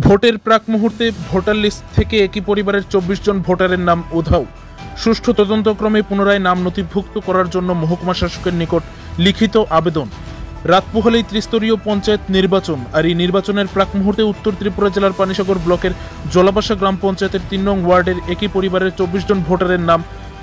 ভোটের প্রাক মুহূর্তে ভোটার লিস্ট থেকে একই পরিবারের ২৪ জন ভোটারের নাম উধাও। সুষ্ঠু তদন্তক্রমে পুনরায় নাম নথিভুক্ত করার জন্য মহকুমা শাসকের নিকট লিখিত আবেদন। রাত পোহালেই ত্রিস্তরীয় পঞ্চায়েত নির্বাচন, আর এই নির্বাচনের প্রাক মুহূর্তে উত্তর ত্রিপুরা জেলার পানিসাগর ব্লকের জলাবাসা গ্রাম পঞ্চায়েতের ৩ নং ওয়ার্ডের একই পরিবারের ২৪ জন ভোটারের নাম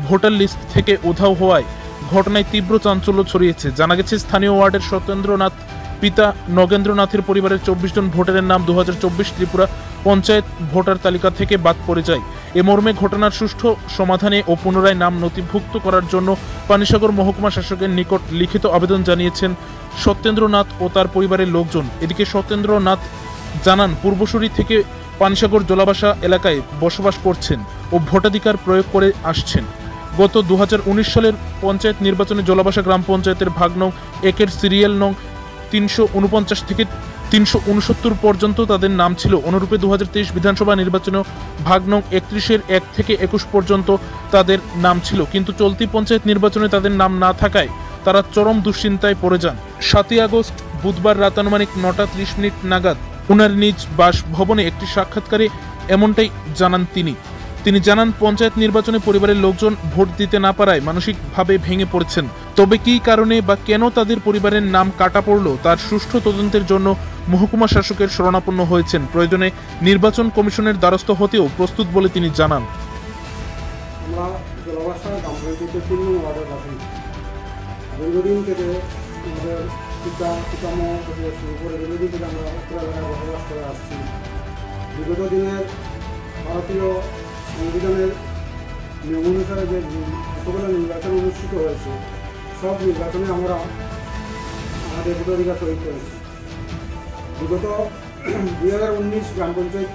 ভোটার লিস্ট থেকে উধাও হওয়ায় ঘটনায় তীব্র চাঞ্চল্য ছড়িয়েছে। জানা গেছে, স্থানীয় ওয়ার্ডের সত্যেন্দ্রনাথ পিতা নগেন্দ্রনাথের পরিবারের ২৪ জন ভোটারের নাম ২০২৪ ত্রিপুরা পঞ্চায়েত ভোটার তালিকা থেকে বাদ পড়ে যায়। এ মর্মে ঘটনার সুষ্ঠু সমাধানে ও পুনরায় নাম নথিভুক্ত করার জন্য পানিসাগর মহকুমা শাসকের নিকট লিখিত আবেদন জানিয়েছেন সত্যেন্দ্রনাথ ও তার পরিবারের লোকজন। এদিকে সত্যেন্দ্রনাথ জানান, পূর্বসূরি থেকে পানিসাগর জলাবাসা এলাকায় বসবাস করছেন ও ভোটাধিকার প্রয়োগ করে আসছেন। গত ২০১৯ সালের পঞ্চায়েত নির্বাচনে জলাবাসা গ্রাম পঞ্চায়েতের ভাগ নং ১-এর সিরিয়াল নং ৩৪৯ থেকে ৩৬৯ পর্যন্ত তাদের নাম ছিল। অনুরূপে ২০২৩ বিধানসভা নির্বাচনেও ভাগ নং ৩১-এর ১ থেকে ২১ পর্যন্ত তাদের নাম ছিল, কিন্তু চলতি পঞ্চায়েত নির্বাচনে তাদের নাম না থাকায় তারা চরম দুশ্চিন্তায় পড়ে যান। ৭ই আগস্ট বুধবার রাত আনুমানিক ৯টা ৩০ মিনিট নাগাদ ওনার নিজ বাসভবনে একটি সাক্ষাৎকারে এমনটাই জানান তিনি জানান, পঞ্চায়েত নির্বাচনে পরিবারের লোকজন ভোট দিতে না পারায় মানসিকভাবে ভেঙে পড়েছেন। তবে কী কারণে বা কেন তাদের পরিবারের নাম কাটা পড়ল তার সুষ্ঠু তদন্তের জন্য মহকুমা শাসকের শরণাপন্ন হয়েছেন। প্রয়োজনে নির্বাচন কমিশনের দ্বারস্থ হতেও প্রস্তুত বলে তিনি জানান। দীর্ঘদিন থেকে আমাদের পিতামহ থেকে শুরু করে দীর্ঘদিন থেকে আমরা উত্তরাখণ্ডে বসবাস করে আসছি। বিগত দিনের ভারতীয় সংবিধানের নিয়ম অনুসারে যে এতগুলো নির্বাচন অনুষ্ঠিত হয়েছে, সব নির্বাচনে আমরা আমাদের ভোটাধিকার প্রয়োগ করেছি। বিগত ২০১৯ গ্রাম পঞ্চায়েত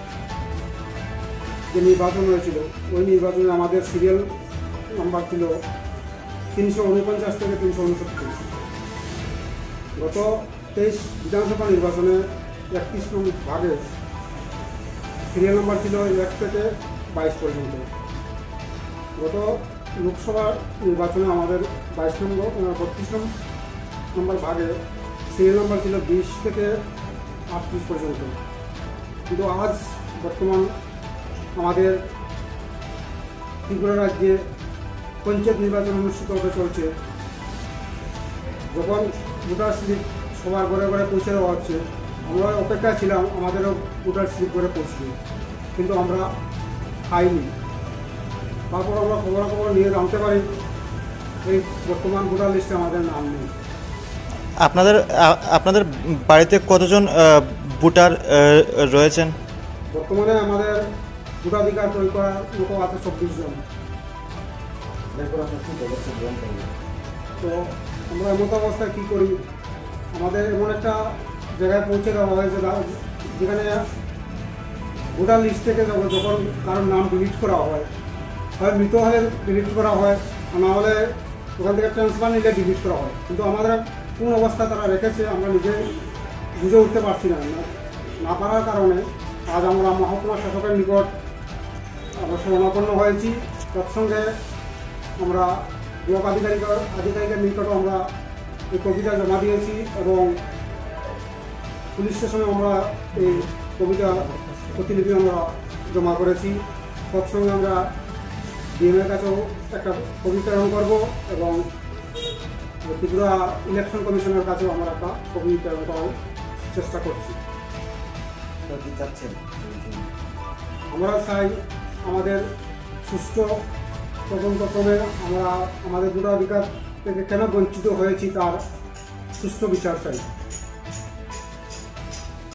যে নির্বাচন হয়েছিল, ওই নির্বাচনে আমাদের সিরিয়াল নাম্বার ছিল ৩৪৯ থেকে ৩৬৯। গত ২৩ বিধানসভা নির্বাচনে ৩১ নং ভাগে সিরিয়াল নাম্বার ছিল ১ থেকে ২২ পর্যন্ত। গত লোকসভা নির্বাচনে আমাদের ৩২ নম্বর ভাগে সিরিয়াল নাম্বার ছিল ২০ থেকে ৩৮ পর্যন্ত। কিন্তু আজ বর্তমান আমাদের ত্রিপুরা রাজ্যে পঞ্চায়েত নির্বাচন অনুষ্ঠিত হতে চলছে। যখন ভোটার স্লিপ সবার ঘরে ঘরে পৌঁছে দেওয়া হচ্ছে, আমরা অপেক্ষা ছিলাম আমাদেরও ভোটার স্লিপ ঘরে পৌঁছবে, কিন্তু আমরা পাইনি। তারপর আমরা খবরাখবর নিয়ে জানতে পারি এই বর্তমান ভোটার লিস্টে আমাদের নাম নেই। আপনাদের বাড়িতে কতজন ভোটার রয়েছেন? বর্তমানে আমাদের ভোটাধিকার প্রয়োগ করার মতো আছে ২৪ জন। তো আমরা এমন অবস্থায় কী করি, আমাদের এমন একটা জায়গায় পৌঁছে দেওয়া হয়েছে যেখানে ভোটার লিস্ট থেকে যখন কারোর নাম ডিলিট করা হয় মৃত হলে ডিলিট করা হয়, না হলে ওখান থেকে ট্রান্সফার নিলে ডিলিট করা হয়। কিন্তু আমাদের কোন অবস্থা তারা রেখেছে আমরা নিজে বুঝে উঠতে পারছি না পারার কারণে আজ আমরা মহকুমা শাসকের নিকট আমরা শরণাপন্ন হয়েছি। তৎসঙ্গে আমরা ব্লক আধিকারিকের নিকটও আমরা এই কবিতা জমা দিয়েছি এবং পুলিশ স্টেশনে আমরা এই কবিতা প্রতিলিপি আমরা জমা করেছি। তৎসঙ্গে আমরা ডিএমের কাছেও একটা কবি প্রেরণ করবো এবং ত্রিপুরা ইলেকশন কমিশনের কাছেও আমরা একটা কবি প্রেরণ করার চেষ্টা করছি। আমরা চাই আমাদের সুষ্ঠু তদন্তক্রমে আমরা আমাদের ভোটাধিকার থেকে কেন বঞ্চিত হয়েছি তার সুষ্ঠু বিচার চাই।